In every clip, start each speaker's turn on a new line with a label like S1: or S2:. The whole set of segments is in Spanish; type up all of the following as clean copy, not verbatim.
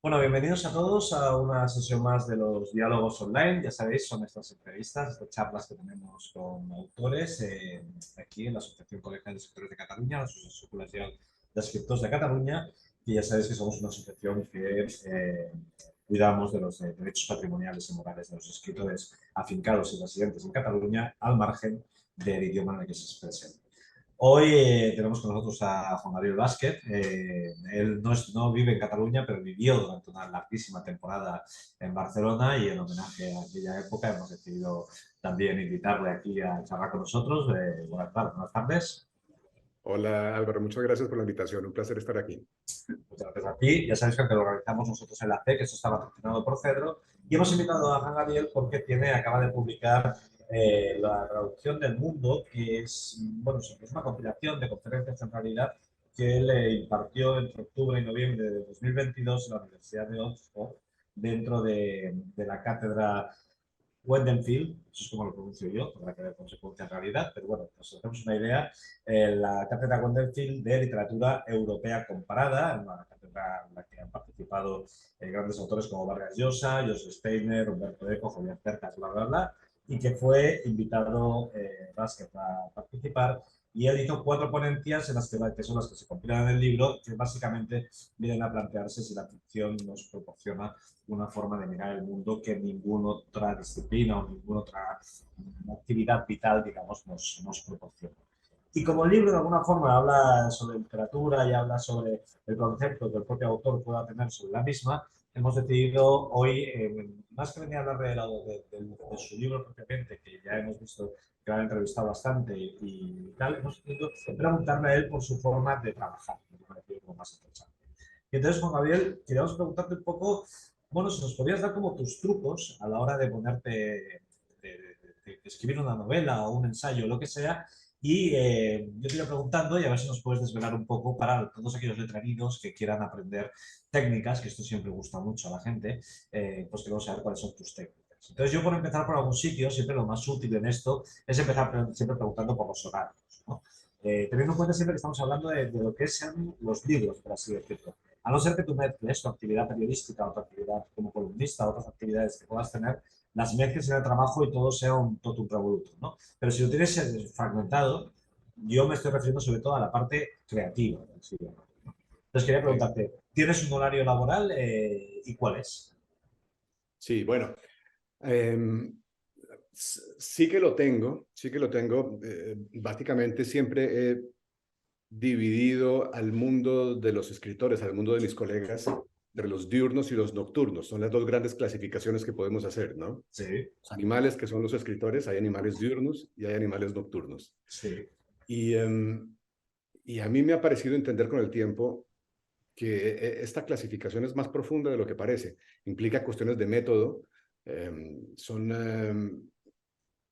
S1: Bueno, bienvenidos a todos a una sesión más de los diálogos online. Ya sabéis, son estas entrevistas, estas charlas que tenemos con autores aquí en la Asociación Colegial de Escritores de Cataluña, la Asociación Colegial de Escritores de Cataluña, y ya sabéis que somos una asociación que cuidamos de los derechos patrimoniales y morales de los escritores afincados y residentes en Cataluña, al margen del idioma en el que se expresen. Hoy tenemos con nosotros a Juan Gabriel Vázquez. Él no vive en Cataluña, pero vivió durante una larguísima temporada en Barcelona y en homenaje a aquella época hemos decidido también invitarle aquí a charlar con nosotros. Buenas tardes.
S2: Hola Álvaro, muchas gracias por la invitación, un placer estar aquí.
S1: Muchas gracias a ti. Ya sabéis que lo organizamos nosotros en la C, que esto está patrocinado por Cedro. Y hemos invitado a Juan Gabriel porque acaba de publicar La traducción del mundo, que es, bueno, es una compilación de conferencias en realidad que él impartió entre octubre y noviembre de 2022 en la Universidad de Oxford, dentro de la cátedra Wendenfield, eso es como lo pronuncio yo, tendrá que ver cómo se pronuncia en realidad, pero bueno, nos hacemos una idea. La cátedra Wendenfield de literatura europea comparada, una cátedra en la que han participado grandes autores como Vargas Llosa, Joseph Steiner, Humberto Eco, Julián Cercas, bla, bla, bla, y que fue invitado Vázquez a participar. Y él hizo 4 ponencias en que son las que se compilan en el libro, que básicamente vienen a plantearse si la ficción nos proporciona una forma de mirar el mundo que ninguna otra disciplina o ninguna otra actividad vital, digamos, nos proporciona. Y como el libro de alguna forma habla sobre literatura y habla sobre el concepto que el propio autor pueda tener sobre la misma, hemos decidido hoy, más que venir a hablar de su libro propiamente, que ya hemos visto que lo han entrevistado bastante y tal, hemos decidido preguntarle a él por su forma de trabajar, que me parece lo más interesante. Y entonces, Juan Gabriel, queríamos preguntarte un poco, bueno, si nos podías dar como tus trucos a la hora de ponerte, de escribir una novela o un ensayo o lo que sea. Y yo te iba preguntando y a ver si nos puedes desvelar un poco para todos aquellos letraridos que quieran aprender técnicas, que esto siempre gusta mucho a la gente, pues queremos saber cuáles son tus técnicas. Entonces yo por empezar por algún sitio, siempre lo más útil en esto es empezar siempre preguntando por los horarios, ¿no? Teniendo en cuenta siempre que estamos hablando de lo que son los libros, por así decirlo. A no ser que tú mezcles tu actividad periodística o tu actividad como columnista, otras actividades que puedas tener, las mezcles en el trabajo y todo sea un totum revolutum, ¿no? Pero si lo tienes fragmentado, yo me estoy refiriendo sobre todo a la parte creativa. ¿Sí? Entonces quería
S2: Okay.
S1: preguntarte, ¿tienes un horario laboral y cuál es?
S2: Sí, bueno, em, sí que lo tengo. Básicamente siempre he dividido al mundo de los escritores, al mundo de mis colegas, entre los diurnos y los nocturnos. Son las dos grandes clasificaciones que podemos hacer, ¿no?
S1: Sí,
S2: Los animales que son los escritores, hay animales diurnos y hay animales nocturnos.
S1: sí,
S2: Y, y a mí me ha parecido entender con el tiempo que esta clasificación es más profunda de lo que parece. Implica cuestiones de método, son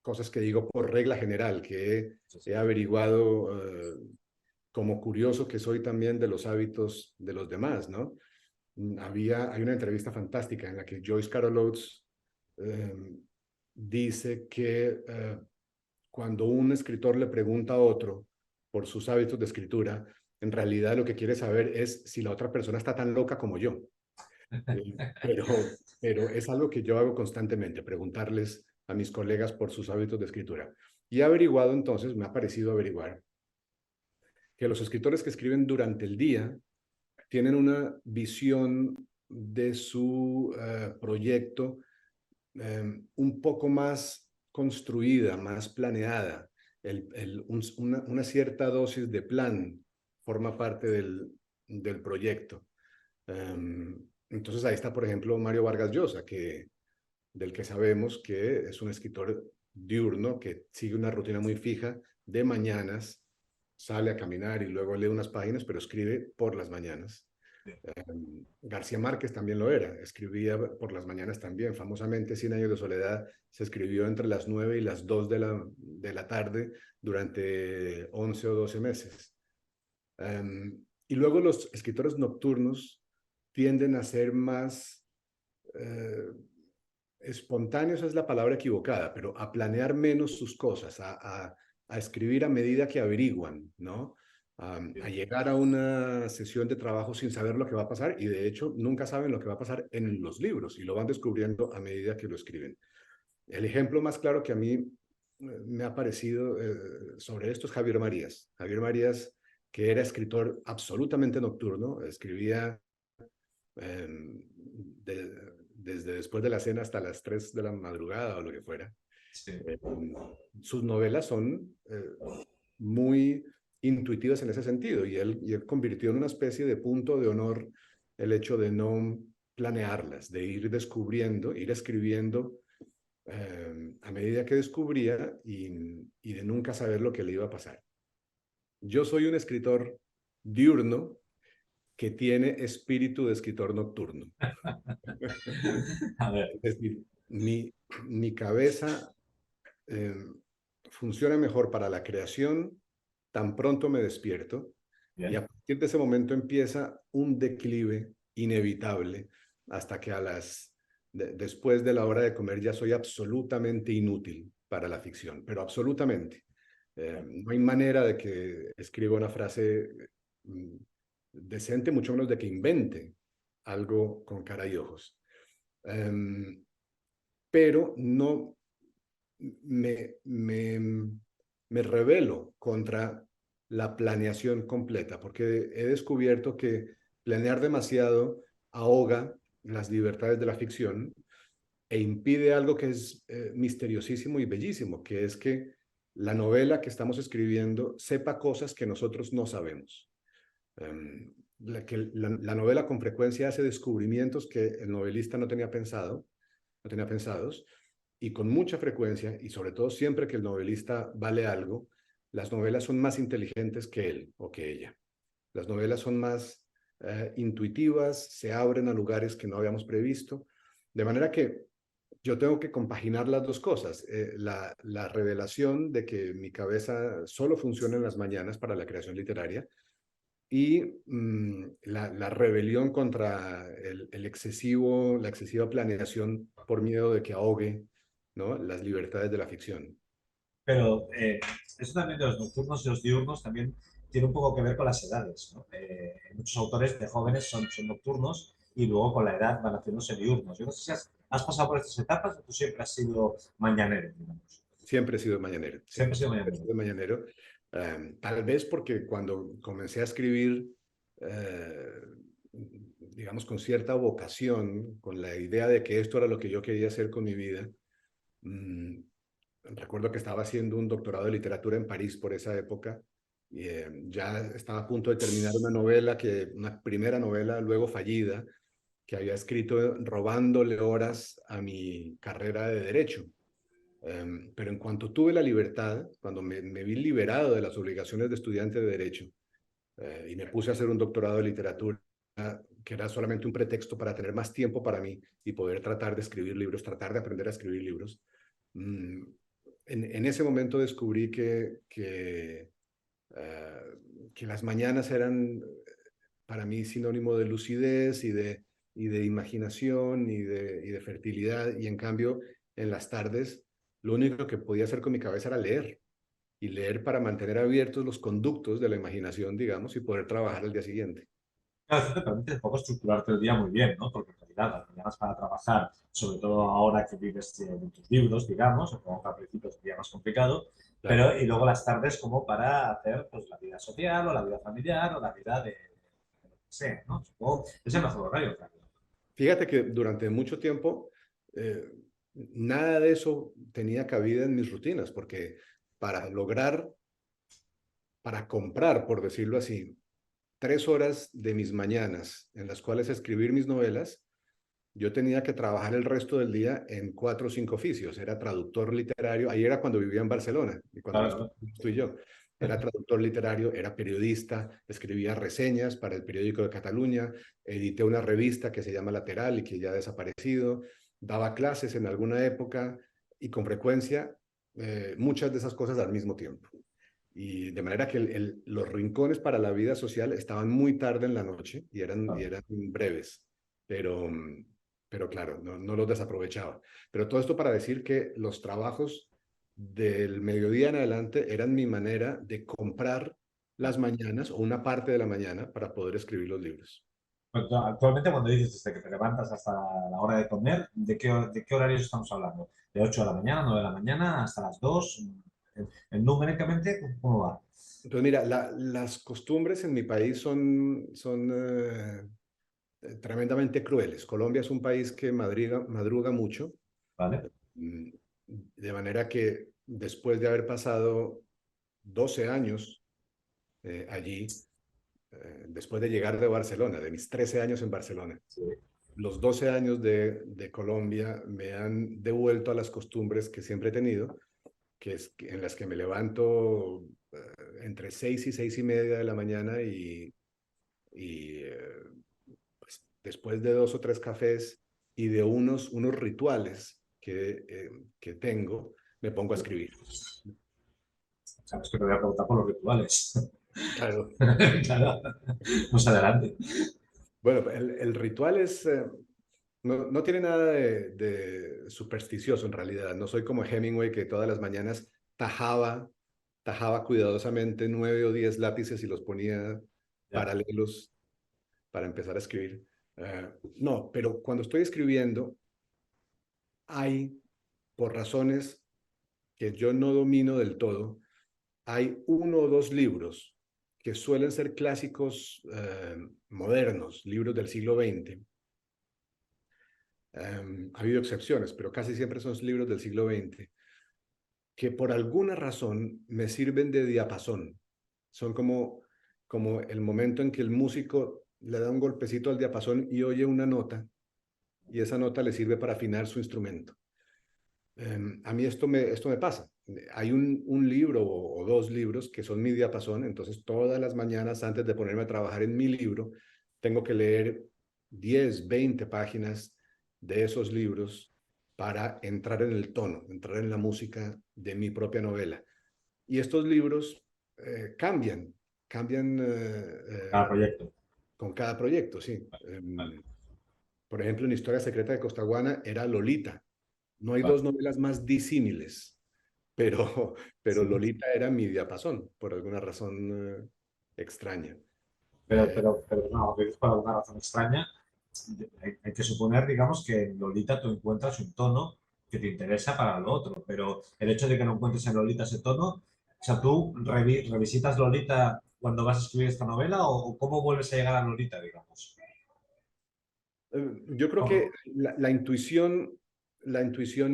S2: cosas que digo por regla general, que
S1: sí, sí.
S2: he averiguado como curioso que soy también de los hábitos de los demás, ¿no? Hay una entrevista fantástica en la que Joyce Carol Oates eh, dice que cuando un escritor le pregunta a otro por sus hábitos de escritura, en realidad lo que quiere saber es si la otra persona está tan loca como yo. Pero es algo que yo hago constantemente, preguntarles a mis colegas por sus hábitos de escritura. Y he averiguado entonces, me ha parecido averiguar, que los escritores que escriben durante el día tienen una visión de su proyecto un poco más construida, más planeada. Una cierta dosis de plan forma parte del proyecto. Entonces ahí está, por ejemplo, Mario Vargas Llosa, del que sabemos que es un escritor diurno, que sigue una rutina muy fija de mañanas, sale a caminar y luego lee unas páginas, pero escribe por las mañanas. García Márquez también lo era, escribía por las mañanas también. Famosamente, Cien años de soledad se escribió entre las 9 y las 2 de la tarde durante 11 o 12 meses. Y luego los escritores nocturnos tienden a ser más espontáneos, es la palabra equivocada, pero a planear menos sus cosas, a escribir a medida que averiguan, ¿no? a llegar a una sesión de trabajo sin saber lo que va a pasar y de hecho nunca saben lo que va a pasar en los libros y lo van descubriendo a medida que lo escriben. El ejemplo más claro que a mí me ha parecido sobre esto es Javier Marías. Javier Marías, que era escritor absolutamente nocturno, escribía eh, desde después de la cena hasta las 3 de la madrugada o lo que fuera.
S1: Sí.
S2: Sus novelas son muy intuitivas en ese sentido y él convirtió en una especie de punto de honor el hecho de no planearlas, de ir descubriendo, ir escribiendo a medida que descubría y de nunca saber lo que le iba a pasar. Yo soy un escritor diurno que tiene espíritu de escritor nocturno.
S1: A ver,
S2: Es decir, mi cabeza eh, funciona mejor para la creación tan pronto me despierto y a
S1: bien.
S2: partir de ese momento empieza un declive inevitable hasta que después de la hora de comer ya soy absolutamente inútil para la ficción, pero absolutamente. No hay manera de que escriba una frase mm, decente, mucho menos de que invente algo con cara y ojos. Pero no me, me, me rebelo contra la planeación completa, porque he descubierto que planear demasiado ahoga las libertades de la ficción e impide algo que es misteriosísimo y bellísimo, que es que la novela que estamos escribiendo sepa cosas que nosotros no sabemos. La novela con frecuencia hace descubrimientos que el novelista no tenía pensados, y con mucha frecuencia, y sobre todo siempre que el novelista vale algo, las novelas son más inteligentes que él o que ella. Las novelas son más intuitivas, se abren a lugares que no habíamos previsto, de manera que yo tengo que compaginar las dos cosas. La revelación de que mi cabeza solo funciona en las mañanas para la creación literaria y la rebelión contra la excesiva planeación por miedo de que ahogue, ¿no?, las libertades de la ficción.
S1: Pero eso también de los nocturnos y los diurnos también tiene un poco que ver con las edades, ¿no? Muchos autores de jóvenes son nocturnos y luego con la edad van haciéndose diurnos. Yo no sé si has pasado por estas etapas o tú siempre has sido mañanero, digamos.
S2: Siempre he sido mañanero, sí,
S1: Siempre has sido
S2: siempre he
S1: mañanero.
S2: sido mañanero. Tal vez porque cuando comencé a escribir, digamos, con cierta vocación, con la idea de que esto era lo que yo quería hacer con mi vida, mm, recuerdo que estaba haciendo un doctorado de literatura en París por esa época y ya estaba a punto de terminar una primera novela, luego fallida, que había escrito robándole horas a mi carrera de derecho. Pero en cuanto tuve la libertad, cuando me vi liberado de las obligaciones de estudiante de derecho y me puse a hacer un doctorado de literatura, que era solamente un pretexto para tener más tiempo para mí y poder tratar de escribir libros, tratar de aprender a escribir libros, mm, en ese momento descubrí que las mañanas eran para mí sinónimo de lucidez y de imaginación y de fertilidad, y en cambio en las tardes lo único que podía hacer con mi cabeza era leer, y leer para mantener abiertos los conductos de la imaginación, digamos, y poder trabajar al día siguiente.
S1: Claro, eso te permite un poco estructurarte el día muy bien, ¿no? Porque en realidad las mañanas para trabajar, sobre todo ahora que vives de tus libros, digamos, supongo que al principio sería más complicado,
S2: Claro.
S1: pero y luego las tardes como para hacer pues, la vida social o la vida familiar o la vida de lo que sea, ¿no? Supongo que es el mejor horario, claro.
S2: Fíjate que durante mucho tiempo eh, nada de eso tenía cabida en mis rutinas, porque para lograr, para comprar, por decirlo así, 3 horas de mis mañanas en las cuales escribir mis novelas, yo tenía que trabajar el resto del día en 4 o 5 oficios. Era traductor literario, ahí era cuando vivía en Barcelona, y cuando
S1: Claro,
S2: nos
S1: claro.
S2: conocimos tú y yo. Era traductor literario, era periodista, escribía reseñas para el periódico de Cataluña, edité una revista que se llama Lateral y que ya ha desaparecido, daba clases en alguna época y con frecuencia muchas de esas cosas al mismo tiempo. Y de manera que los rincones para la vida social estaban muy tarde en la noche y eran breves, pero, pero claro, no los desaprovechaba. Pero todo esto para decir que los trabajos del mediodía en adelante eran mi manera de comprar las mañanas o una parte de la mañana para poder escribir los libros.
S1: Actualmente, cuando dices desde que te levantas hasta la hora de comer, de qué horarios estamos hablando? ¿De 8 de la mañana, 9 de la mañana, hasta las 2? Numéricamente, ¿cómo va?
S2: Entonces, mira, las costumbres en mi país son tremendamente crueles. Colombia es un país que madruga mucho,
S1: ¿Vale?
S2: mm, de manera que después de haber pasado 12 años allí, después de llegar de Barcelona, de mis 13 años en Barcelona,
S1: Sí,
S2: los 12 años de Colombia me han devuelto a las costumbres que siempre he tenido, en las que me levanto entre 6 y 6:30 de la mañana y pues, después de 2 o 3 cafés y de unos rituales que tengo, me pongo a escribir.
S1: sabes que te voy a preguntar por los rituales.
S2: Claro.
S1: Claro, pues adelante.
S2: Bueno, el ritual no tiene nada de supersticioso en realidad. No soy como Hemingway que todas las mañanas tajaba cuidadosamente 9 o 10 lápices y los ponía
S1: Ya,
S2: paralelos para empezar a escribir. No, pero cuando estoy escribiendo, hay, por razones que yo no domino del todo, hay 1 o 2 libros que suelen ser clásicos modernos, libros del siglo XX. Ha habido excepciones, pero casi siempre son libros del siglo XX, que por alguna razón me sirven de diapasón. Son como el momento en que el músico le da un golpecito al diapasón y oye una nota, y esa nota le sirve para afinar su instrumento. A mí esto me pasa. Hay un libro o 2 libros que son mi diapasón, entonces todas las mañanas antes de ponerme a trabajar en mi libro, tengo que leer 10, 20 páginas de esos libros para entrar en el tono, entrar en la música de mi propia novela. Y estos libros cambian
S1: cada proyecto.
S2: con cada proyecto, sí. Por ejemplo, en Historia Secreta de Costaguana era Lolita. No hay
S1: Vale.
S2: 2 novelas más disímiles, pero, pero
S1: Sí.
S2: Lolita era mi diapasón, por alguna razón extraña.
S1: Pero,
S2: Eh,
S1: pero, pero no, lo que dices por alguna razón extraña, hay que suponer, digamos, que en Lolita tú encuentras un tono que te interesa para lo otro, pero el hecho de que no encuentres en Lolita ese tono, o sea, tú revisitas Lolita cuando vas a escribir esta novela o cómo vuelves a llegar a Lolita, digamos.
S2: yo creo que
S1: ¿Cómo?
S2: la intuición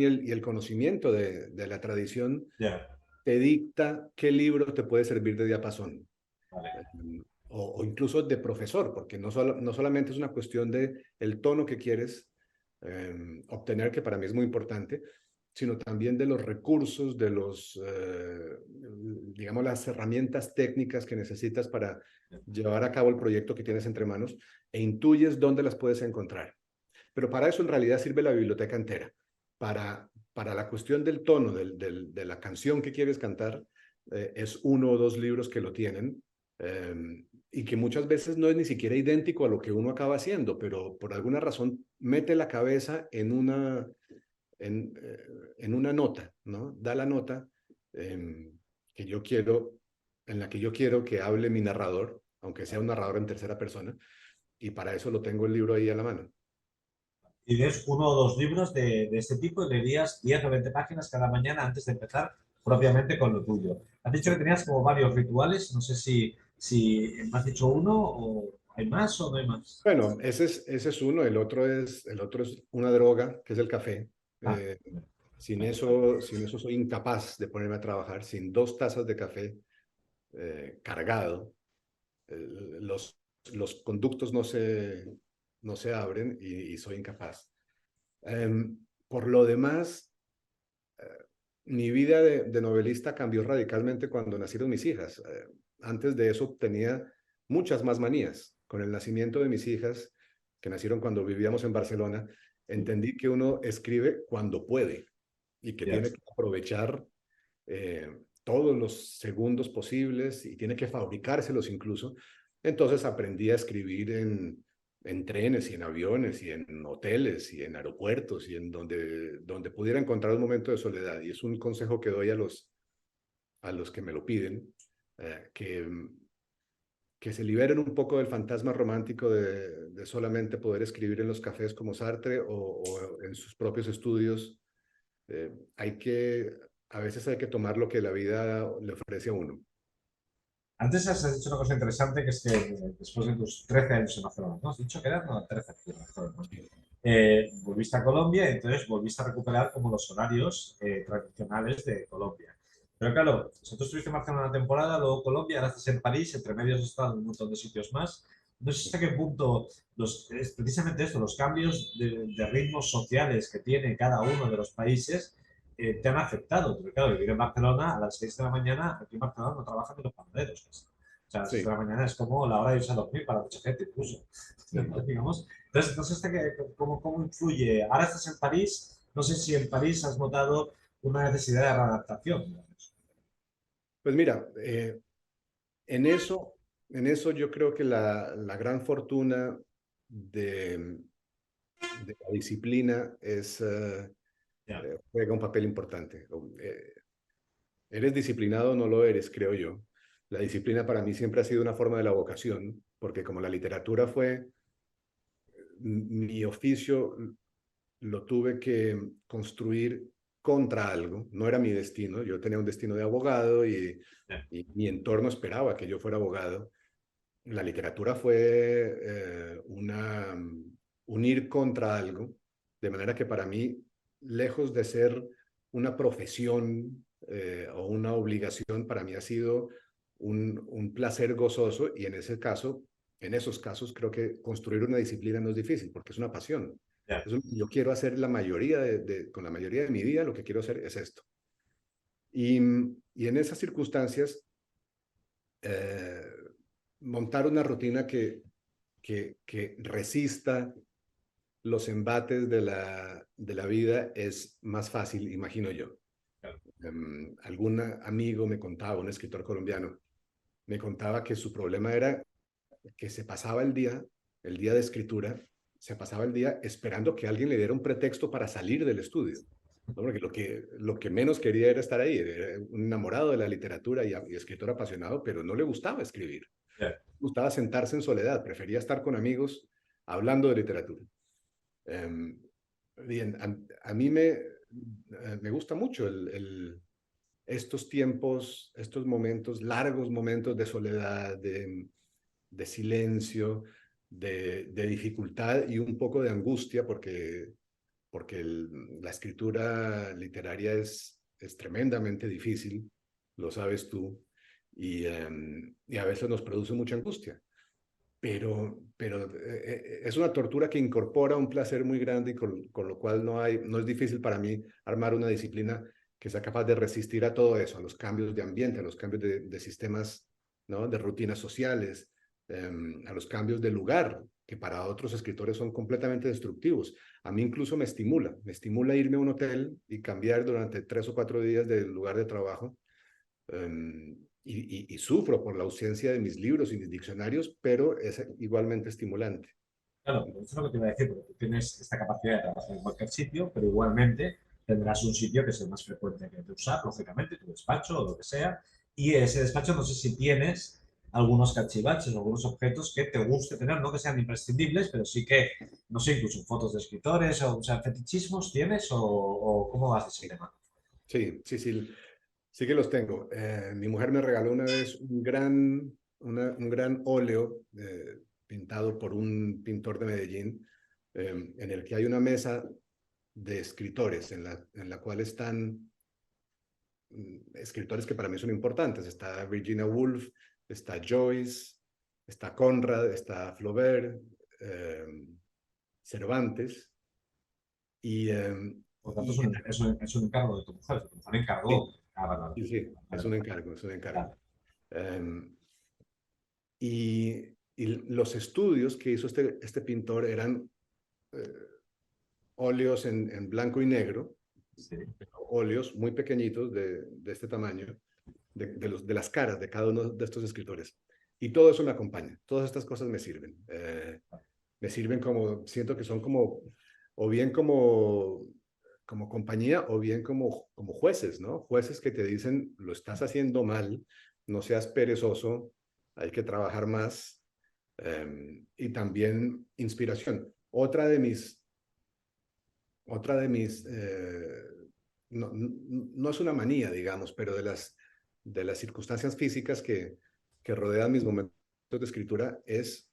S2: y el conocimiento de la tradición
S1: Ya,
S2: te dicta qué libro te puede servir de diapasón.
S1: vale.
S2: eh, o incluso de profesor, porque no solamente es una cuestión de el tono que quieres obtener, que para mí es muy importante, sino también de los recursos, digamos, las herramientas técnicas que necesitas para llevar a cabo el proyecto que tienes entre manos e intuyes dónde las puedes encontrar. Pero para eso en realidad sirve la biblioteca entera. Para la cuestión del tono, de la canción que quieres cantar, es 1 o 2 libros que lo tienen, y que muchas veces no es ni siquiera idéntico a lo que uno acaba haciendo, pero por alguna razón mete la cabeza en una nota, ¿no? Da la nota eh, que yo quiero, en la que yo quiero que hable mi narrador, aunque sea un narrador en tercera persona, y para eso lo tengo el libro ahí a la mano.
S1: Y lees 1 o 2 libros de este tipo y leerías 10 o 20 páginas cada mañana antes de empezar propiamente con lo tuyo. Has dicho que tenías como varios rituales, no sé si me has dicho uno o hay más o no hay más.
S2: Bueno, ese es uno. El otro es una droga, que es el café.
S1: Ah,
S2: Eh, sin eso soy incapaz de ponerme a trabajar. Sin 2 tazas de café cargado, los conductos no se abren y soy incapaz. Por lo demás, mi vida de novelista cambió radicalmente cuando nacieron mis hijas. Antes de eso tenía muchas más manías. Con el nacimiento de mis hijas, que nacieron cuando vivíamos en Barcelona,
S1: sí,
S2: entendí que uno escribe cuando puede y que
S1: ya.
S2: tiene que aprovechar todos los segundos posibles y tiene que fabricárselos incluso. Entonces aprendí a escribir en trenes y en aviones y en hoteles y en aeropuertos y en donde pudiera encontrar un momento de soledad. Y es un consejo que doy a los que me lo piden, que que se liberen un poco del fantasma romántico de solamente poder escribir en los cafés como Sartre o en sus propios estudios. A veces hay que tomar lo que la vida le ofrece a uno.
S1: Antes has dicho una cosa interesante, que es que después de tus 13 años en Barcelona, ¿no? Has dicho que eran, no, 13 en Barcelona, ¿no? Volviste a Colombia y entonces volviste a recuperar como los horarios tradicionales de Colombia. Pero claro, si tú estuviste en Barcelona una temporada, luego Colombia, ahora estás en París, entre medios has estado en un montón de sitios más. No sé hasta qué punto es precisamente esto, los cambios de ritmos sociales que tiene cada uno de los países te han afectado. Porque claro, vivir en Barcelona a las 6 de la mañana, aquí en Barcelona no trabajan ni los panaderos. O sea, a las 6 de
S2: Sí.
S1: la mañana es como la hora de irse a dormir para mucha gente incluso. Digamos. Entonces, no sé cómo influye. Ahora estás en París, no sé si en París has notado una necesidad de readaptación. Digamos.
S2: Pues mira, en eso, en eso yo creo que la gran fortuna de la disciplina
S1: Ya,
S2: juega un papel importante. Eres disciplinado o no lo eres, creo yo. La disciplina para mí siempre ha sido una forma de la vocación, porque como la literatura fue mi oficio, lo tuve que construir contra algo, no era mi destino, yo tenía un destino de abogado
S1: ya,
S2: y mi entorno esperaba que yo fuera abogado. La literatura fue un ir contra algo, de manera que para mí, lejos de ser una profesión o una obligación, para mí ha sido un placer gozoso y en esos casos, creo que construir una disciplina no es difícil porque es una pasión.
S1: ya.
S2: Yo quiero hacer con la mayoría de mi vida, lo que quiero hacer es esto. Y en esas circunstancias, eh, montar una rutina que resista los embates de la vida es más fácil, imagino yo. Algún amigo me contaba, un escritor colombiano, me contaba que su problema era que se pasaba el día de escritura, se pasaba el día esperando que alguien le diera un pretexto para salir del estudio. ¿No? Porque lo que menos quería era estar ahí, era un enamorado de la literatura y escritor apasionado, pero no le gustaba escribir.
S1: Ya.
S2: Le gustaba sentarse en soledad, prefería estar con amigos hablando de literatura. Bien, a mí me gusta mucho estos tiempos, estos momentos, largos momentos de soledad, de silencio, de dificultad y un poco de angustia, porque la escritura literaria es tremendamente difícil, lo sabes tú, y a veces nos produce mucha angustia. Pero es una tortura que incorpora un placer muy grande y con lo cual no es difícil para mí armar una disciplina que sea capaz de resistir a todo eso, a los cambios de ambiente, a los cambios de sistemas, ¿no? De rutinas sociales, a los cambios de lugar, que para otros escritores son completamente destructivos. A mí incluso me estimula irme a un hotel y cambiar durante 3 o 4 días del lugar de trabajo. Y sufro por la ausencia de mis libros y mis diccionarios, pero es igualmente estimulante.
S1: Claro, eso es lo que te iba a decir, porque tú tienes esta capacidad de trabajar en cualquier sitio, pero igualmente tendrás un sitio que es el más frecuente que te usar, lógicamente, tu despacho o lo que sea. Y ese despacho no sé si tienes algunos cachivaches o algunos objetos que te guste tener, no que sean imprescindibles, pero sí que, no sé, incluso fotos de escritores o sea, fetichismos tienes o cómo vas de ese tema.
S2: Sí, sí, sí, sí que los tengo. Mi mujer me regaló una vez un gran óleo pintado por un pintor de Medellín, en el que hay una mesa de escritores en la cual están escritores que para mí son importantes. Está Virginia Woolf, está Joyce, está Conrad, está Flaubert, Cervantes. Y,
S1: Por tanto,
S2: y
S1: es un encargo de tu mujer encargó.
S2: sí,
S1: Ah, vale, vale,
S2: sí, sí, es
S1: vale,
S2: un encargo, es un encargo.
S1: vale.
S2: Um, y los estudios que hizo este pintor eran eh, óleos en blanco y negro,
S1: Sí,
S2: óleos muy pequeñitos de este tamaño, de las caras de cada uno de estos escritores. Y todo eso me acompaña, todas estas cosas me sirven. Me sirven como, siento que son como, o bien como compañía, o bien como jueces, ¿no? Jueces que te dicen, lo estás haciendo mal, no seas perezoso, hay que trabajar más, y también inspiración. Otra de mis no es una manía, digamos, pero de las circunstancias físicas que rodean mis momentos de escritura es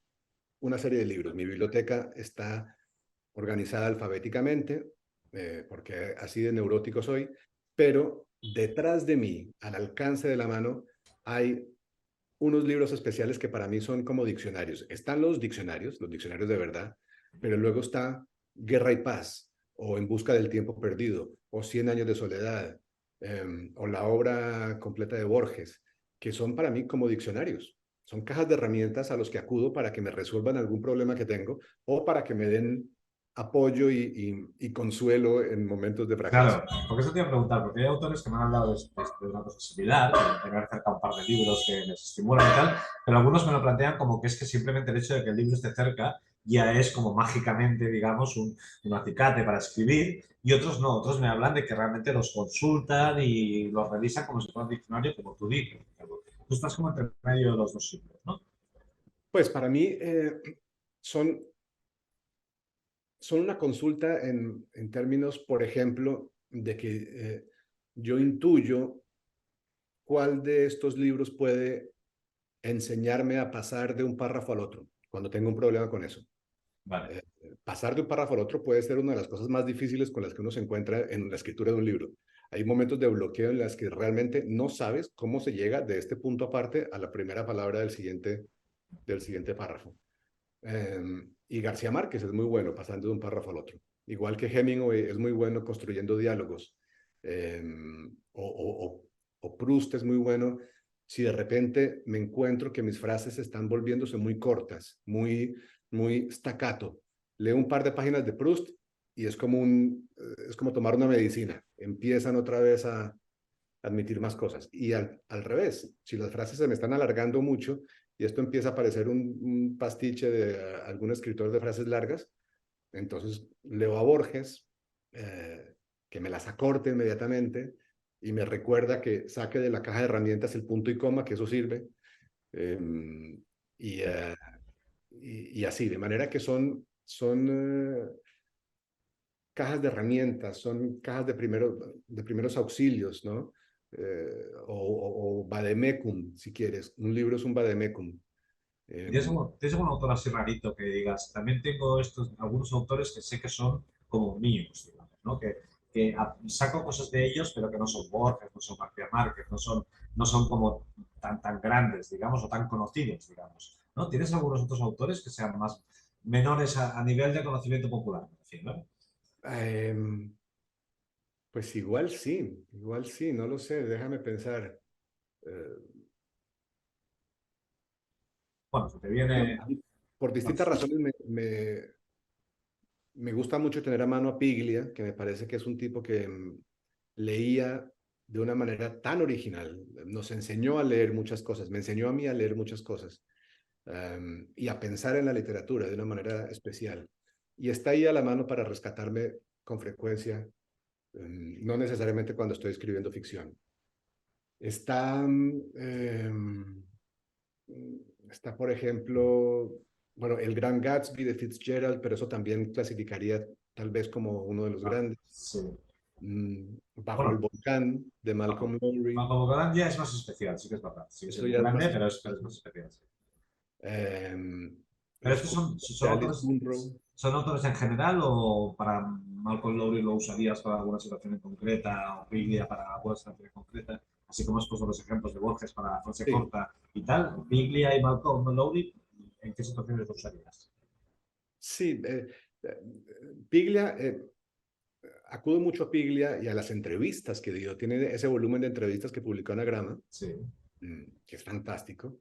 S2: una serie de libros. Mi biblioteca está organizada alfabéticamente, porque así de neurótico soy, pero detrás de mí, al alcance de la mano, hay unos libros especiales que para mí son como diccionarios. Están los diccionarios de verdad, pero luego está Guerra y Paz, o En busca del tiempo perdido, o Cien años de soledad, o la obra completa de Borges, que son para mí como diccionarios. Son cajas de herramientas a los que acudo para que me resuelvan algún problema que tengo o para que me den apoyo y consuelo en momentos de fracaso.
S1: Claro, porque eso te iba a preguntar, porque hay autores que me han hablado de una cosa similar, de tener cerca un par de libros que les estimulan y tal, pero algunos me lo plantean como que es que simplemente el hecho de que el libro esté cerca ya es como mágicamente, digamos, un acicate para escribir, y otros no, otros me hablan de que realmente los consultan y los revisan como si fuera un diccionario, como tú dices. Tú estás como entre medio de los dos sitios, ¿no?
S2: Pues para mí son son una consulta en términos, por ejemplo, de que yo intuyo cuál de estos libros puede enseñarme a pasar de un párrafo al otro, cuando tengo un problema con eso.
S1: Vale.
S2: Pasar de un párrafo al otro puede ser una de las cosas más difíciles con las que uno se encuentra en la escritura de un libro. Hay momentos de bloqueo en las que realmente no sabes cómo se llega de este punto aparte a la primera palabra del siguiente párrafo. Y García Márquez es muy bueno pasando de un párrafo al otro. Igual que Hemingway es muy bueno construyendo diálogos. Eh, o Proust es muy bueno si de repente me encuentro que mis frases están volviéndose muy cortas, muy staccato. Leo un par de páginas de Proust y es como tomar una medicina. Empiezan otra vez a admitir más cosas. Y al revés, si las frases se me están alargando mucho y esto empieza a parecer un pastiche de algún escritor de frases largas, entonces leo a Borges, que me las acorte inmediatamente y me recuerda que saque de la caja de herramientas el punto y coma, que eso sirve. eh, y, uh, y así, de manera que son cajas de herramientas, son cajas de primeros auxilios, ¿no? O vademecum, si quieres. Un libro es un vademecum.
S1: ¿Y
S2: Eh,
S1: tienes algún autor así rarito que digas? También tengo algunos autores que sé que son como míos, digamos, ¿no? Que saco cosas de ellos, pero que no son Borges, no son García Márquez, no son como tan grandes, digamos, o tan conocidos, digamos, ¿no? ¿Tienes algunos otros autores que sean más menores a nivel de conocimiento popular, por decirlo, ¿no?
S2: eh, pues igual sí, no lo sé, déjame pensar. Eh,
S1: Bueno, si te
S2: bueno,
S1: viene...
S2: por
S1: Bueno,
S2: distintas razones me gusta mucho tener a mano a Piglia, que me parece que es un tipo que leía de una manera tan original. Nos enseñó a leer muchas cosas, me enseñó a mí a leer muchas cosas, y a pensar en la literatura de una manera especial. Y está ahí a la mano para rescatarme con frecuencia, no necesariamente cuando estoy escribiendo ficción. Está, está, por ejemplo, bueno, El Gran Gatsby de Fitzgerald, pero eso también clasificaría tal vez como uno de los grandes.
S1: sí.
S2: Bajo el
S1: Bueno,
S2: volcán de Malcolm Lowry,
S1: Bajo Bogotá ya es más especial, sí que es verdad. Sigue
S2: eso
S1: siendo
S2: ya es
S1: grande,
S2: más
S1: pero es más especial. Sí. Pero
S2: Los
S1: estos son,
S2: cuentos
S1: son
S2: de Alice
S1: autores,
S2: Munro.
S1: son autores en general o para Malcolm Lowry lo usarías para alguna situación en concreta o Biblia para alguna situación en concreta, así como has puesto los ejemplos de Borges para frase
S2: Sí,
S1: corta y tal. Biblia y Malcolm Lowry, ¿en qué situaciones lo usarías?
S2: sí. Eh, Piglia, acudo mucho a Piglia y a las entrevistas que dio. Tiene ese volumen de entrevistas que publicó Anagrama,
S1: Sí.
S2: que es fantástico,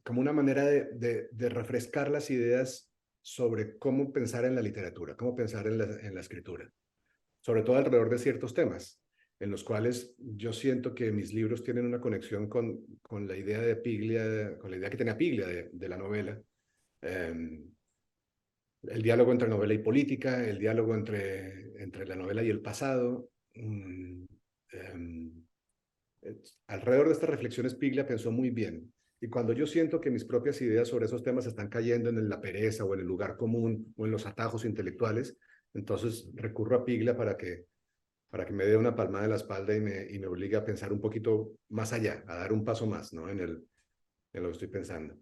S2: como una manera de refrescar las ideas sobre cómo pensar en la literatura, cómo pensar en la escritura, sobre todo alrededor de ciertos temas, en los cuales yo siento que mis libros tienen una conexión con la idea de Piglia, con la idea que tenía Piglia de la novela. Eh, el diálogo entre novela y política, el diálogo entre la novela y el pasado, alrededor de estas reflexiones Piglia pensó muy bien. Y cuando yo siento que mis propias ideas sobre esos temas están cayendo en la pereza o en el lugar común o en los atajos intelectuales, entonces recurro a Piglia para que me dé una palmada en la espalda y me obligue a pensar un poquito más allá, a dar un paso más, ¿no? En lo que estoy pensando.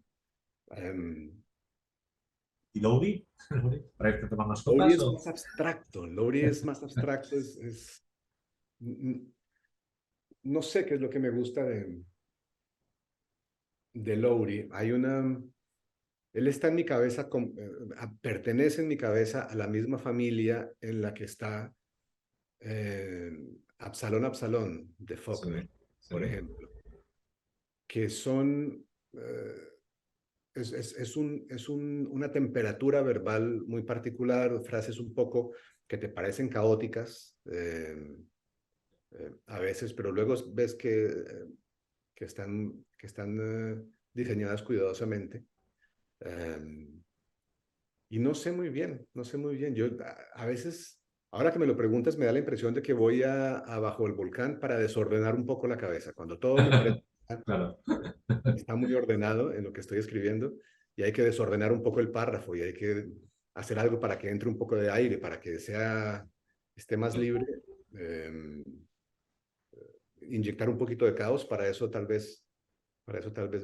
S1: ¿Y Lowry? ¿Para irte a tomar unas
S2: Lowry
S1: copas?
S2: es
S1: O...
S2: más abstracto, Lowry es más abstracto, no sé qué es lo que me gusta de Lowry. Él está en mi cabeza, pertenece en mi cabeza a la misma familia en la que está eh, Absalón Absalón de
S1: Sí,
S2: Faulkner,
S1: sí.
S2: por ejemplo, que son, una temperatura verbal muy particular, frases un poco que te parecen caóticas a veces, pero luego ves que están diseñadas cuidadosamente. Y no sé muy bien, no sé muy bien. Yo a veces, ahora que me lo preguntas, me da la impresión de que voy a bajo el volcán para desordenar un poco la cabeza. Cuando todo me parece que
S1: Claro.
S2: está muy ordenado en lo que estoy escribiendo y hay que desordenar un poco el párrafo y hay que hacer algo para que entre un poco de aire, para que esté más libre. eh, Inyectar un poquito de caos, para eso tal vez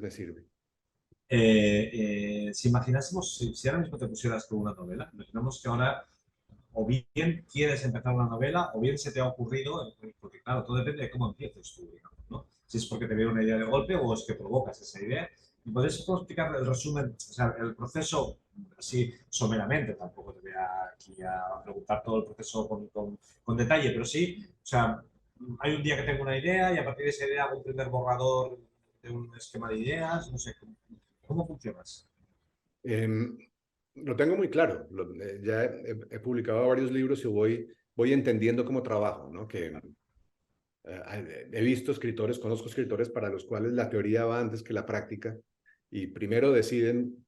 S2: me sirve.
S1: Si imaginásemos, si ahora mismo te pusieras con una novela, imaginamos que ahora o bien quieres empezar una novela o bien se te ha ocurrido, porque claro, todo depende de cómo empieces tú, digamos, ¿no? Si es porque te viene una idea de golpe o es que provocas esa idea. ¿Y podrías explicar el resumen, o sea, el proceso así someramente? Tampoco te voy aquí a preguntar todo el proceso con detalle, pero sí, o sea, hay un día que tengo una idea y a partir de esa idea hago un primer borrador de un esquema de ideas, no sé, ¿cómo funcionas?
S2: Em, lo tengo muy claro. Ya he publicado varios libros y voy entendiendo cómo trabajo, ¿no? Que he visto escritores, conozco escritores para los cuales la teoría va antes que la práctica y primero deciden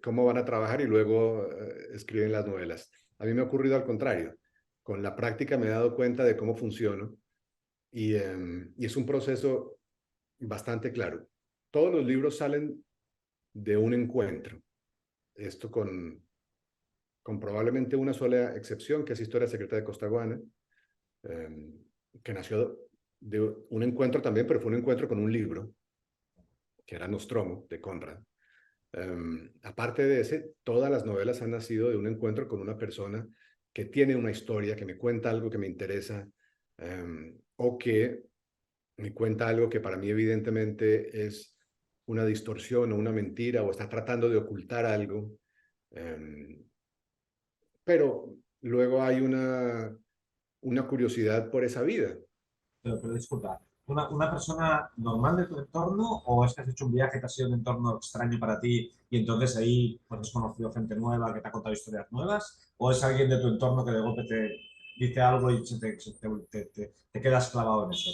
S2: cómo van a trabajar y luego escriben las novelas. A mí me ha ocurrido al contrario. Con la práctica me he dado cuenta de cómo funciono y es un proceso bastante claro. Todos los libros salen de un encuentro. Esto con probablemente una sola excepción, que es Historia Secreta de Costaguana, eh, que nació de un encuentro también, pero fue un encuentro con un libro, que era Nostromo, de Conrad. Aparte de ese, todas las novelas han nacido de un encuentro con una persona que tiene una historia, que me cuenta algo que me interesa, o que me cuenta algo que para mí evidentemente es una distorsión o una mentira, o está tratando de ocultar algo. Um, pero luego hay una curiosidad por esa vida.
S1: Pero disculpa, ¿una persona normal de tu entorno o es que has hecho un viaje que ha sido un entorno extraño para ti y entonces ahí pues, has conocido gente nueva que te ha contado historias nuevas? ¿O es alguien de tu entorno que de golpe te dice algo y te quedas clavado en eso?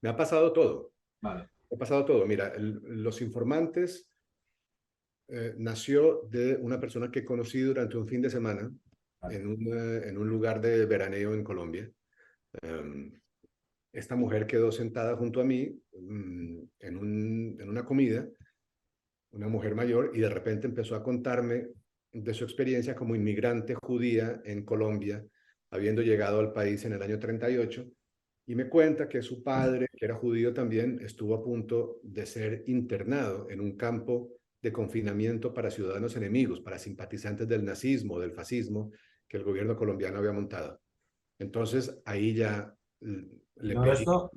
S2: Me ha pasado todo,
S1: Vale,
S2: me ha pasado todo. Mira, Los Informantes nació de una persona que conocí durante un fin de semana
S1: vale.
S2: en un lugar de veraneo en Colombia. Um, Esta mujer quedó sentada junto a mí en una comida, una mujer mayor, y de repente empezó a contarme de su experiencia como inmigrante judía en Colombia, habiendo llegado al país en el año 38, y me cuenta que su padre, que era judío también, estuvo a punto de ser internado en un campo de confinamiento para ciudadanos enemigos, para simpatizantes del nazismo, del fascismo, que el gobierno colombiano había montado. Entonces ahí ya
S1: Y
S2: le
S1: todo
S2: pedí.
S1: esto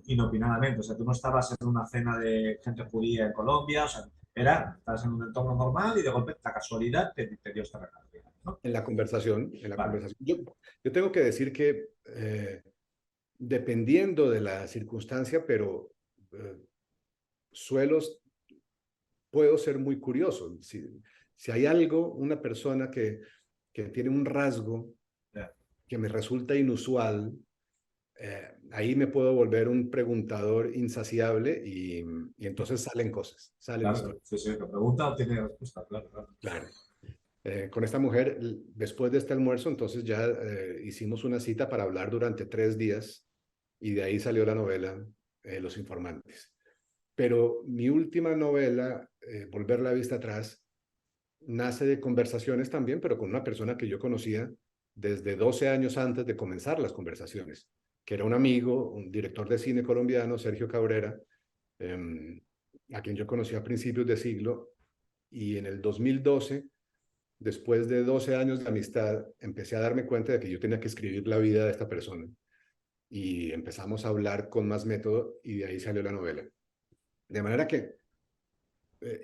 S1: inopinadamente, o sea, tú no estabas en una cena de gente judía en Colombia, o sea, estabas en un entorno normal y de golpe, la casualidad, te dio esta regalo, ¿no?
S2: En la
S1: Vale.
S2: conversación. Yo tengo que decir que dependiendo de la circunstancia, pero eh, suelo, puedo ser muy curioso. Si hay algo, una persona que tiene un rasgo
S1: Ya.
S2: que me resulta inusual, ahí me puedo volver un preguntador insaciable y entonces salen cosas, salen
S1: Claro,
S2: historias.
S1: sí, sí, la pregunta obtiene respuesta, claro, claro.
S2: Claro. Con esta mujer, después de este almuerzo, entonces ya hicimos una cita para hablar durante 3 días y de ahí salió la novela Los informantes. Pero mi última novela, Volver la vista atrás, nace de conversaciones también, pero con una persona que yo conocía desde 12 años antes de comenzar las conversaciones, que era un amigo, un director de cine colombiano, Sergio Cabrera, a quien yo conocí a principios de siglo, y en el 2012, después de 12 años de amistad, empecé a darme cuenta de que yo tenía que escribir la vida de esta persona. Y empezamos a hablar con más método y de ahí salió la novela. De manera que,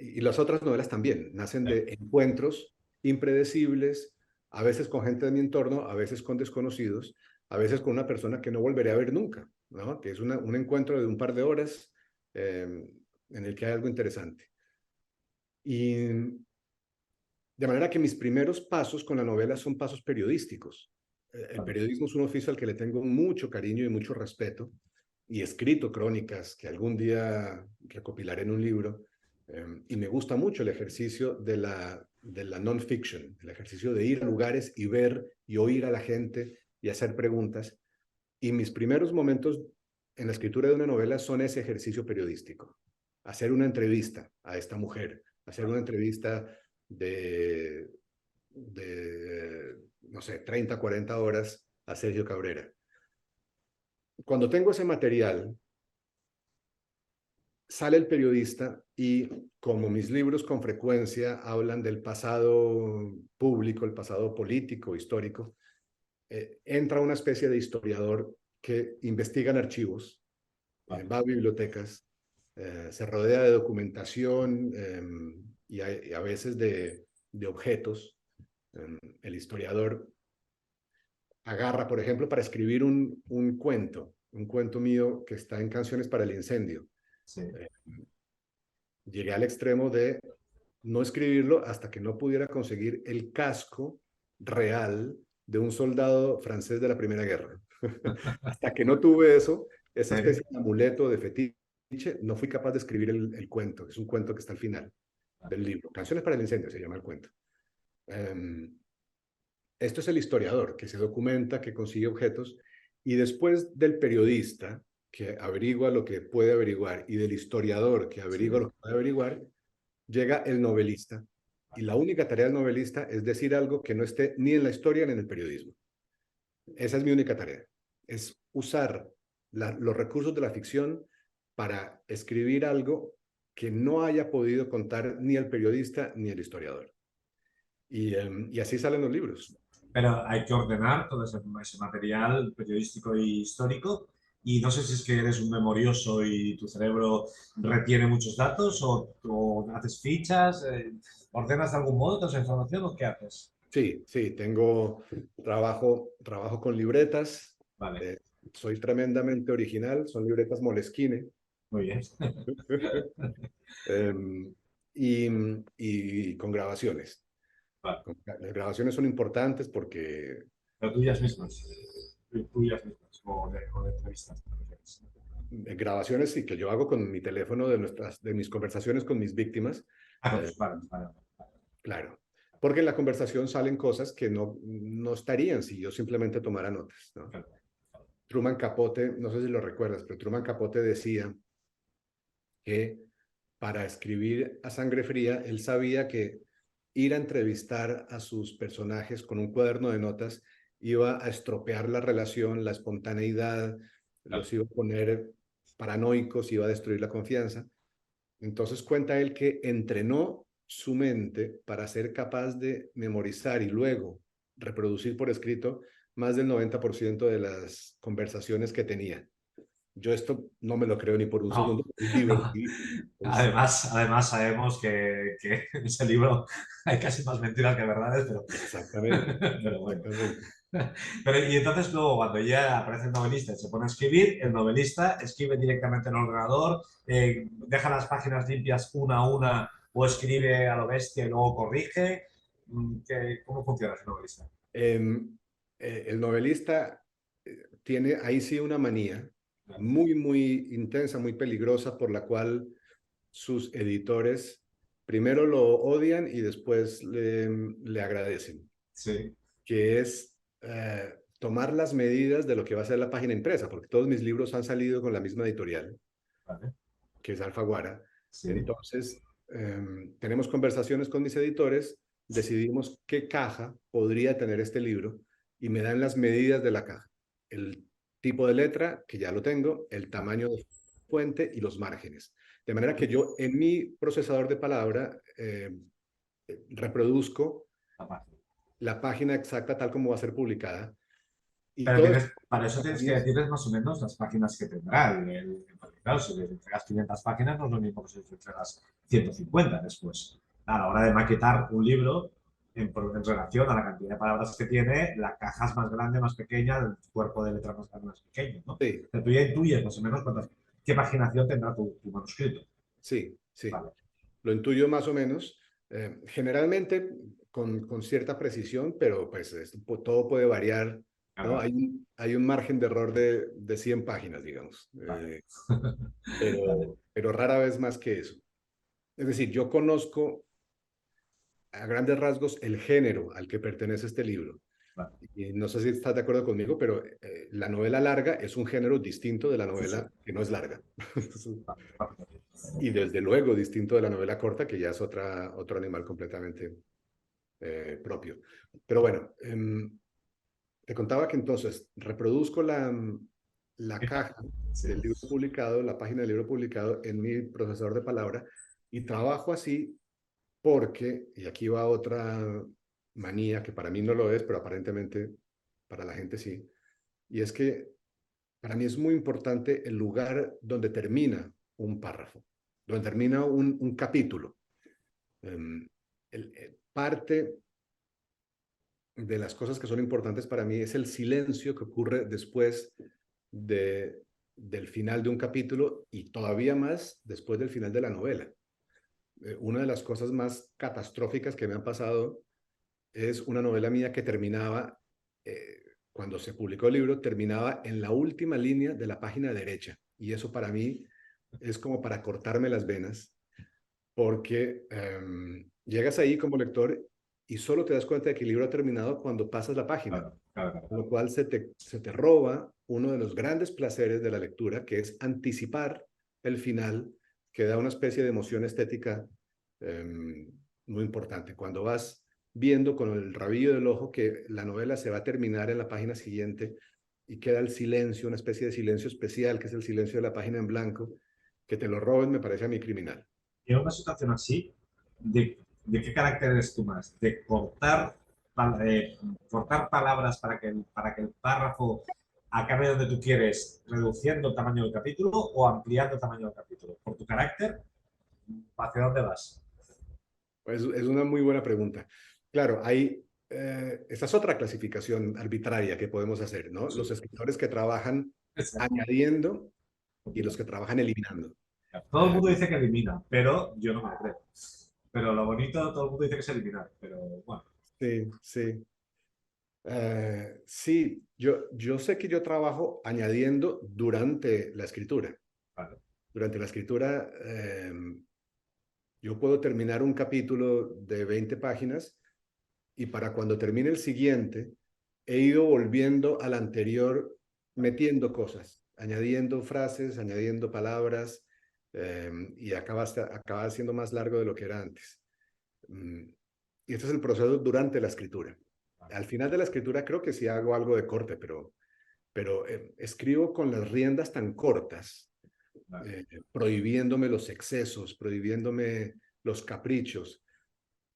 S2: y las otras novelas también, nacen de encuentros impredecibles, a veces con gente de mi entorno, a veces con desconocidos, a veces con una persona que no volveré a ver nunca, ¿no? Que es un encuentro de un par de horas en el que hay algo interesante. Y de manera que mis primeros pasos con la novela son pasos periodísticos. El periodismo es un oficio al que le tengo mucho cariño y mucho respeto, y he escrito crónicas que algún día recopilaré en un libro, y me gusta mucho el ejercicio de la non-fiction, el ejercicio de ir a lugares y ver y oír a la gente y hacer preguntas. Y mis primeros momentos en la escritura de una novela son ese ejercicio periodístico. Hacer una entrevista a esta mujer, hacer una entrevista de no sé, 30, 40 horas a Sergio Cabrera. Cuando tengo ese material, sale el periodista y como mis libros con frecuencia hablan del pasado público, el pasado político, histórico, entra una especie de historiador que investiga en archivos, va a bibliotecas, se rodea de documentación y a veces de objetos. El historiador agarra, por ejemplo, para escribir un cuento mío que está en Canciones para el Incendio.
S1: Sí.
S2: Llegué al extremo de no escribirlo hasta que no pudiera conseguir el casco real de un soldado francés de la Primera Guerra. Hasta que no tuve eso, esa especie de amuleto, de fetiche, no fui capaz de escribir el cuento. Es un cuento que está al final del libro. Canciones para el Incendio se llama el cuento. Esto es el historiador que se documenta, que consigue objetos, y después del periodista que averigua lo que puede averiguar y del historiador que averigua lo que puede averiguar, llega el novelista. Y la única tarea del novelista es decir algo que no esté ni en la historia ni en el periodismo. Esa es mi única tarea. Es usar los recursos de la ficción para escribir algo que no haya podido contar ni el periodista ni el historiador. Y así salen los libros.
S1: Pero hay que ordenar todo ese material periodístico y histórico. Y no sé si es que eres un memorioso y tu cerebro retiene muchos datos o haces fichas, ordenas de algún modo toda esa información o qué haces.
S2: Sí, sí, trabajo con libretas.
S1: Vale,
S2: Soy tremendamente original, son libretas Moleskine.
S1: muy bien.
S2: em, y con grabaciones.
S1: Vale.
S2: Las grabaciones son importantes porque
S1: Pero tuyas mismas. Tuyas mismas o de entrevistas.
S2: grabaciones sí que yo hago con mi teléfono de mis conversaciones con mis víctimas.
S1: Ah, pues, vale, vale.
S2: Claro, porque en la conversación salen cosas que no estarían si yo simplemente tomara notas, ¿no?
S1: Claro.
S2: Truman Capote, no sé si lo recuerdas, pero Truman Capote decía que para escribir a sangre fría, él sabía que ir a entrevistar a sus personajes con un cuaderno de notas iba a estropear la relación, la espontaneidad, los iba a poner paranoicos, iba a destruir la confianza. Entonces cuenta él que entrenó su mente para ser capaz de memorizar y luego reproducir por escrito más del 90% de las conversaciones que tenía. Yo esto no me lo creo ni por un
S1: No,
S2: segundo, es
S1: no.
S2: divertidísimo.
S1: Además sabemos que en ese libro hay casi más mentiras que verdades,
S2: Exactamente,
S1: pero bueno.
S2: exactamente.
S1: Pero, y entonces luego cuando ya aparece el novelista y se pone a escribir, el novelista escribe directamente en el ordenador, deja las páginas limpias una a una o escribe a lo bestia y luego corrige. ¿Cómo funciona ese novelista?
S2: El novelista tiene ahí sí una manía muy, muy intensa, muy peligrosa, por la cual sus editores primero lo odian y después le agradecen,
S1: Sí,
S2: que es tomar las medidas de lo que va a ser la página impresa, porque todos mis libros han salido con la misma editorial.
S1: Vale.
S2: que es Alfaguara.
S1: Sí.
S2: Entonces, tenemos conversaciones con mis editores, decidimos qué caja podría tener este libro y me dan las medidas de la caja. El tipo de letra, que ya lo tengo, el tamaño de fuente y los márgenes. De manera que yo en mi procesador de palabra reproduzco
S1: La página.
S2: la página exacta tal como va a ser publicada. Y
S1: Pero
S2: todo
S1: tienes,
S2: esto
S1: para eso
S2: para
S1: tienes
S2: mí
S1: que
S2: es,
S1: decirles más o menos las páginas que tendrá porque, claro, si les entregas 500 páginas no es lo mismo que si les entregas 150 después. A la hora de maquetar un libro, en relación a la cantidad de palabras que tiene, la caja es más grande, más pequeña, el cuerpo de letra más grande, más pequeño, ¿no?
S2: sí,
S1: Pero tú ya intuyes más o menos qué paginación tendrá tu manuscrito.
S2: sí, sí.
S1: Vale,
S2: Lo intuyo más o menos, generalmente con cierta precisión, pero pues todo puede variar, ¿no?
S1: claro,
S2: Hay un margen de error de 100 páginas, digamos,
S1: vale. Vale,
S2: pero rara vez más que eso. Es decir, yo conozco a grandes rasgos el género al que pertenece este libro.
S1: vale.
S2: Y no sé si estás de acuerdo conmigo, pero la novela larga es un género distinto de la
S1: Sí, sí.
S2: novela que no es larga.
S1: Vale, vale.
S2: Y desde luego distinto de la novela corta, que ya es otro animal completamente propio. Pero bueno, te contaba que entonces reproduzco la caja
S1: Sí.
S2: del libro publicado, la página del libro publicado en mi procesador de palabra y trabajo así porque, y aquí va otra manía que para mí no lo es, pero aparentemente para la gente sí, y es que para mí es muy importante el lugar donde termina un párrafo, donde termina un capítulo. Um, parte de las cosas que son importantes para mí es el silencio que ocurre después del final de un capítulo y todavía más después del final de la novela. Una de las cosas más catastróficas que me han pasado es una novela mía que terminaba, cuando se publicó el libro, terminaba en la última línea de la página derecha. Y eso para mí es como para cortarme las venas, porque llegas ahí como lector y solo te das cuenta de que el libro ha terminado cuando pasas la página,
S1: Claro, claro, claro.
S2: con lo cual se te roba uno de los grandes placeres de la lectura, que es anticipar el final, que da una especie de emoción estética muy importante. Cuando vas viendo con el rabillo del ojo que la novela se va a terminar en la página siguiente y queda el silencio, una especie de silencio especial, que es el silencio de la página en blanco, que te lo roben me parece a mí criminal.
S1: Y en una situación así, ¿de qué carácter eres tú más? ¿De cortar palabras para que el párrafo acabe donde tú quieres, reduciendo el tamaño del capítulo o ampliando el tamaño del capítulo? Por tu carácter, ¿hacia dónde vas?
S2: Pues es una muy buena pregunta. Claro, esta es otra clasificación arbitraria que podemos hacer, ¿no? Los
S1: Sí,
S2: escritores que trabajan
S1: exacto.
S2: añadiendo y los que trabajan eliminando.
S1: Todo el
S2: Eh,
S1: mundo dice que elimina, pero yo no me lo creo. Pero lo bonito, todo el mundo dice que es eliminar, pero bueno,
S2: sí, sí. Sí, yo sé que yo trabajo añadiendo durante la escritura.
S1: vale.
S2: Durante la escritura, yo puedo terminar un capítulo de 20 páginas y para cuando termine el siguiente, he ido volviendo al anterior, metiendo cosas, añadiendo frases, añadiendo palabras, y acaba siendo más largo de lo que era antes. Mm, Y este es el proceso durante la escritura. Al final de la escritura creo que sí hago algo de corte, pero escribo con las riendas tan cortas,
S1: Vale.
S2: prohibiéndome los excesos, prohibiéndome los caprichos,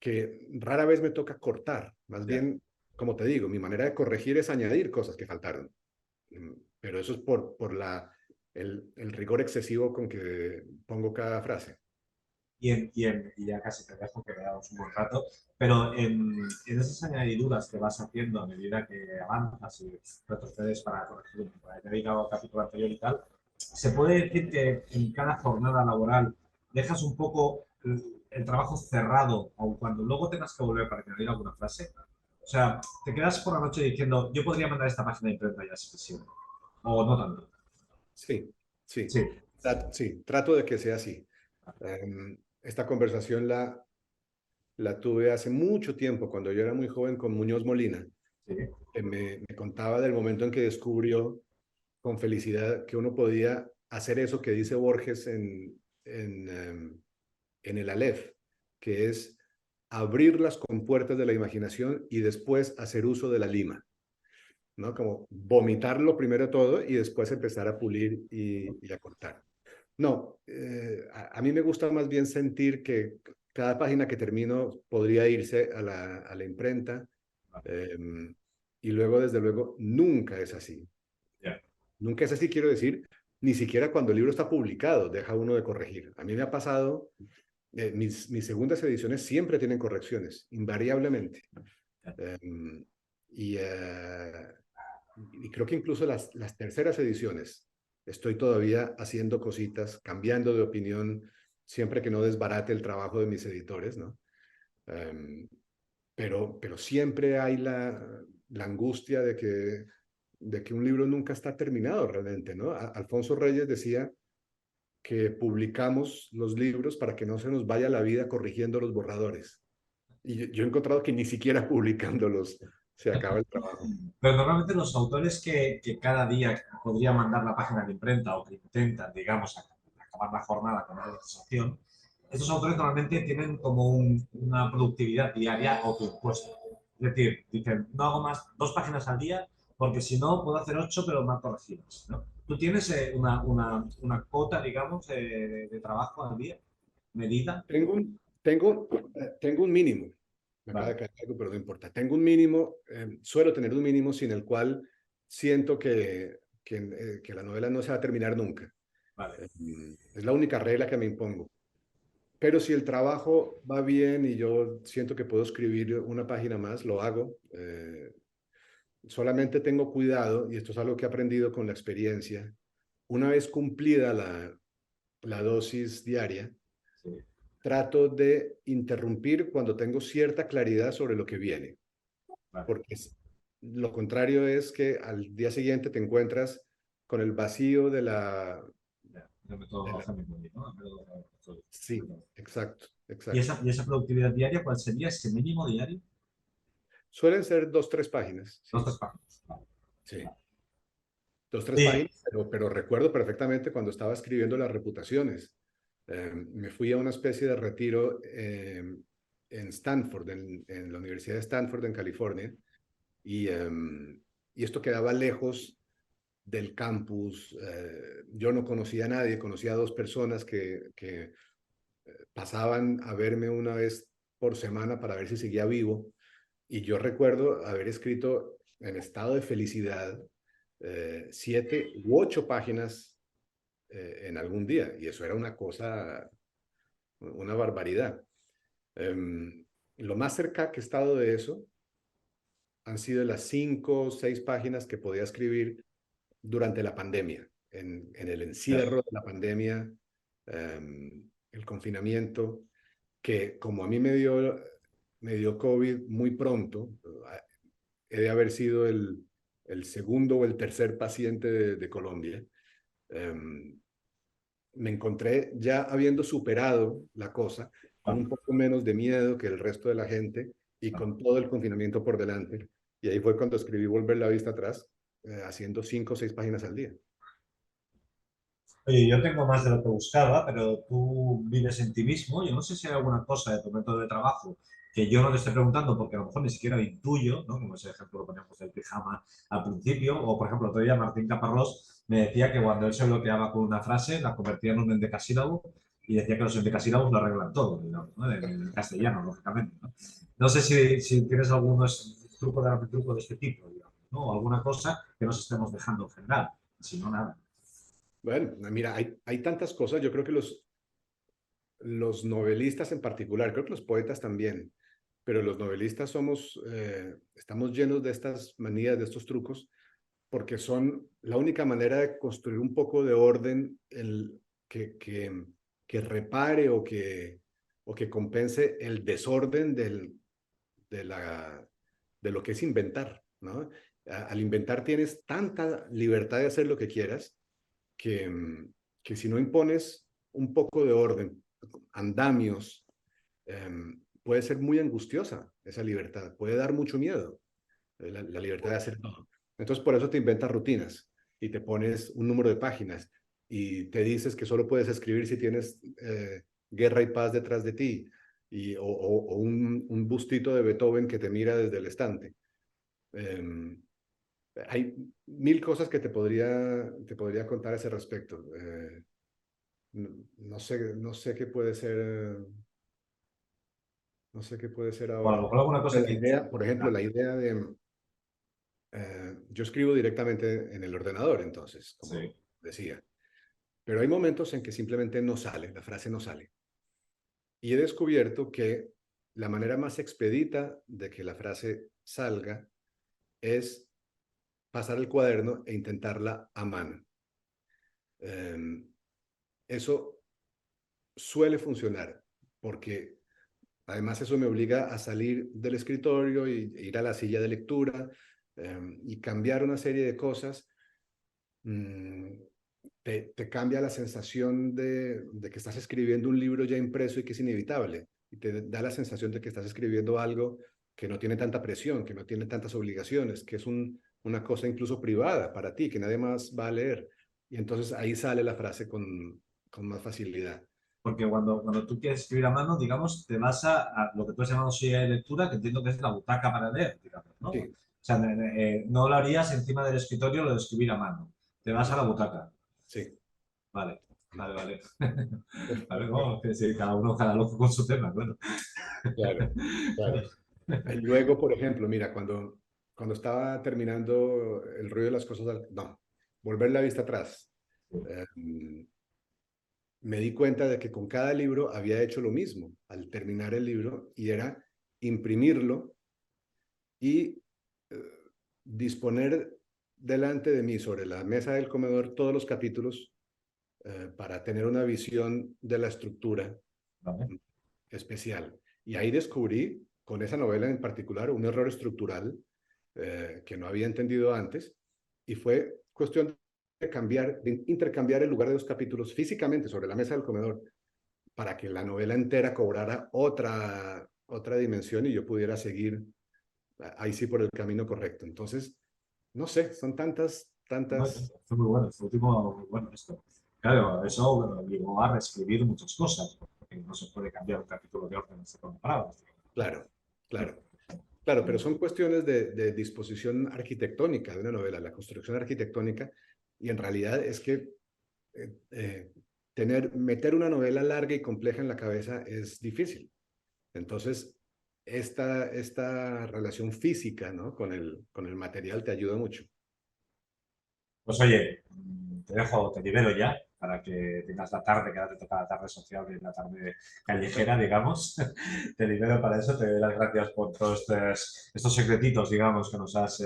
S2: que rara vez me toca cortar. Más
S1: Ya.
S2: bien, como te digo, mi manera de corregir es añadir cosas que faltaron. Pero eso es por el rigor excesivo con que pongo cada frase.
S1: Y ya casi te dejo que veamos un buen rato, pero en esas añadiduras que vas haciendo a medida que avanzas y retrocedes para corregir, para añadir al capítulo anterior y tal, se puede decir que en cada jornada laboral dejas un poco el trabajo cerrado, aun cuando luego tengas que volver para añadir alguna frase. O sea, te quedas por la noche diciendo, yo podría mandar esta página de imprenta ya si quisiera, o no tanto.
S2: Sí, sí.
S1: Sí,
S2: Sí, trato de que sea así. Esta conversación la tuve hace mucho tiempo, cuando yo era muy joven, con Muñoz Molina,
S1: sí,
S2: que me contaba del momento en que descubrió con felicidad que uno podía hacer eso que dice Borges en el Aleph, que es abrir las compuertas de la imaginación y después hacer uso de la lima, ¿no? Como vomitarlo primero todo y después empezar a pulir y a cortar. No, a mí me gusta más bien sentir que cada página que termino podría irse a la imprenta, eh, y luego, desde luego, nunca es así.
S1: Ya.
S2: Nunca es así, quiero decir, ni siquiera cuando el libro está publicado deja uno de corregir. A mí me ha pasado, mis segundas ediciones siempre tienen correcciones, invariablemente. Um, y, uh, y creo que incluso las terceras ediciones estoy todavía haciendo cositas, cambiando de opinión, siempre que no desbarate el trabajo de mis editores, ¿no? Um, pero siempre hay la angustia de que un libro nunca está terminado realmente, ¿no? Alfonso Reyes decía que publicamos los libros para que no se nos vaya la vida corrigiendo los borradores. Y yo he encontrado que ni siquiera publicándolos se acaba el trabajo.
S1: Pero normalmente los autores que cada día podrían mandar la página de imprenta o que intentan, digamos, acabar la jornada con una legislación, estos autores normalmente tienen como una productividad diaria autoimpuesta. Es decir, dicen, no hago más 2 páginas al día porque si no puedo hacer 8 pero más corregidas, ¿no? ¿Tú tienes una cuota, digamos, de trabajo al día medida?
S2: Tengo un mínimo. Me acaba de
S1: Vale,
S2: caer algo, pero no importa. Tengo un mínimo, suelo tener un mínimo sin el cual siento que la novela no se va a terminar nunca.
S1: vale.
S2: Es la única regla que me impongo. Pero si el trabajo va bien y yo siento que puedo escribir una página más, lo hago. Solamente tengo cuidado, y esto es algo que he aprendido con la experiencia, una vez cumplida la dosis diaria,
S1: Sí,
S2: trato de interrumpir cuando tengo cierta claridad sobre lo que viene,
S1: vale.
S2: porque lo contrario es que al día siguiente te encuentras con el vacío
S1: Ya, el método
S2: de la...
S1: Hemingway, ¿no? El método
S2: Sí, exacto,
S1: ¿Y
S2: exacto.
S1: esa productividad diaria cuál sería ese mínimo diario?
S2: Suelen ser 2, 3 páginas,
S1: Dos,
S2: sí,
S1: tres páginas. Vale,
S2: sí.
S1: vale.
S2: 2, 3 páginas, pero recuerdo perfectamente cuando estaba escribiendo Las Reputaciones. Me fui a una especie de retiro en Stanford, en la Universidad de Stanford, en California, y, y esto quedaba lejos del campus. Yo no conocía a nadie, conocía a 2 personas que pasaban a verme una vez por semana para ver si seguía vivo. Y yo recuerdo haber escrito en estado de felicidad 7 u 8 páginas en algún día. Y eso era una cosa, una barbaridad. Lo más cerca que he estado de eso han sido las 5 o 6 páginas que podía escribir durante la pandemia, en el
S1: Ya,
S2: encierro de la pandemia, el confinamiento, que como a mí me dio COVID muy pronto, he de haber sido el segundo o el tercer paciente de Colombia. Me encontré ya habiendo superado la cosa, con
S1: vale,
S2: un poco menos de miedo que el resto de la gente y
S1: vale.
S2: con todo el confinamiento por delante. Y ahí fue cuando escribí Volver la vista atrás, haciendo 5 o 6 páginas al día.
S1: Oye, yo tengo más de lo que buscaba, pero tú vives en ti mismo. Yo no sé si hay alguna cosa de tu método de trabajo que yo no te esté preguntando porque a lo mejor ni siquiera intuyo, ¿no? Como ese ejemplo que poníamos del pijama al principio. O, por ejemplo, otro día Martín Caparrós me decía que cuando él se bloqueaba con una frase, la convertía en un endecasílabo y decía que los endecasílabos lo arreglan todo, digamos, ¿no? En castellano, lógicamente, ¿no? No sé si tienes algunos truco de este tipo, digamos, ¿no? O alguna cosa que nos estemos dejando en general. Si no, nada.
S2: Bueno, mira, hay tantas cosas. Yo creo que los novelistas en particular, creo que los poetas también, pero los novelistas estamos llenos de estas manías, de estos trucos, porque son la única manera de construir un poco de orden que, que, que repare o que compense el desorden de lo que es inventar, ¿no? Al inventar tienes tanta libertad de hacer lo que quieras que si no impones un poco de orden, andamios, puede ser muy angustiosa esa libertad, puede dar mucho miedo, la libertad de hacer todo. Entonces, por eso te inventas rutinas y te pones un número de páginas y te dices que solo puedes escribir si tienes guerra y paz detrás de ti, o un bustito de Beethoven que te mira desde el estante. Hay mil cosas que te podría contar a ese respecto. No sé qué puede ser, no sé qué puede ser
S1: O a lo
S2: ahora.
S1: mejor alguna cosa
S2: La
S1: que...
S2: idea, por ejemplo, la idea de, yo escribo directamente en el ordenador, entonces, como
S1: Sí.
S2: decía, pero hay momentos en que simplemente no sale, la frase no sale. Y he descubierto que la manera más expedita de que la frase salga es pasar el cuaderno e intentarla a mano. Eso suele funcionar porque además eso me obliga a salir del escritorio y ir a la silla de lectura y cambiar una serie de cosas. Te cambia la sensación de que estás escribiendo un libro ya impreso y que es inevitable. Y te da la sensación de que estás escribiendo algo que no tiene tanta presión, que no tiene tantas obligaciones, que es una cosa incluso privada para ti, que nadie más va a leer. Y entonces ahí sale la frase con más facilidad.
S1: Porque cuando tú quieres escribir a mano, digamos, te vas a lo que tú has llamado silla de lectura, que entiendo que es la butaca para leer, digamos, ¿no? O
S2: Sí,
S1: sea, no lo harías encima del escritorio lo de escribir a mano. Te vas a
S2: no,
S1: la butaca.
S2: sí.
S1: Vale, vale, vale. Vale, no, que sí, cada uno, cada loco con su tema, bueno.
S2: Claro, claro. Y luego, por ejemplo, mira, cuando estaba terminando El ruido de las cosas, no, volver la vista atrás, eh, me di cuenta de que con cada libro había hecho lo mismo al terminar el libro y era imprimirlo y eh, disponer delante de mí sobre la mesa del comedor todos los capítulos para tener una visión de la estructura
S1: Vale.
S2: especial. Y ahí descubrí, con esa novela en particular, un error estructural que no había entendido antes, y fue cuestión de intercambiar el lugar de los capítulos físicamente sobre la mesa del comedor para que la novela entera cobrara otra dimensión y yo pudiera seguir ahí sí por el camino correcto. Entonces, no sé, son
S1: Bueno,
S2: tantas,
S1: fue muy bueno, fue último, muy bueno esto. Claro, eso bueno, llevó a reescribir muchas cosas, porque no se puede cambiar un capítulo de orden según palabras.
S2: claro, claro. Claro, pero son cuestiones de disposición arquitectónica de una novela, la construcción arquitectónica, y en realidad es que eh, eh, meter una novela larga y compleja en la cabeza es difícil. Entonces, esta relación física, ¿no? con el material te ayuda mucho.
S1: Pues oye, te dejo, te libero ya para que tengas la tarde, que ahora te toca la tarde social y la tarde callejera, digamos. Te libero para eso, te doy las gracias por todos estos secretitos, digamos, que nos has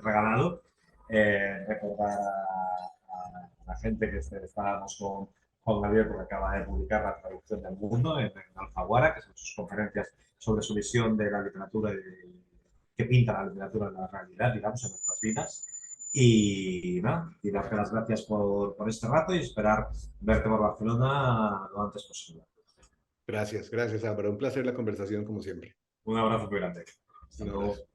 S1: regalado. Recordar a la gente que estábamos con Juan Gabriel porque acaba de publicar la traducción del mundo en Alfaguara, que son sus conferencias sobre su visión de la literatura y que pinta la literatura en la realidad, digamos, en nuestras vidas. Y nada, y darte las gracias por este rato y esperar verte por Barcelona lo antes posible.
S2: Gracias, gracias, Álvaro. Un placer la conversación como siempre.
S1: Un abrazo muy grande. Hasta
S2: Un
S1: luego.
S2: abrazo.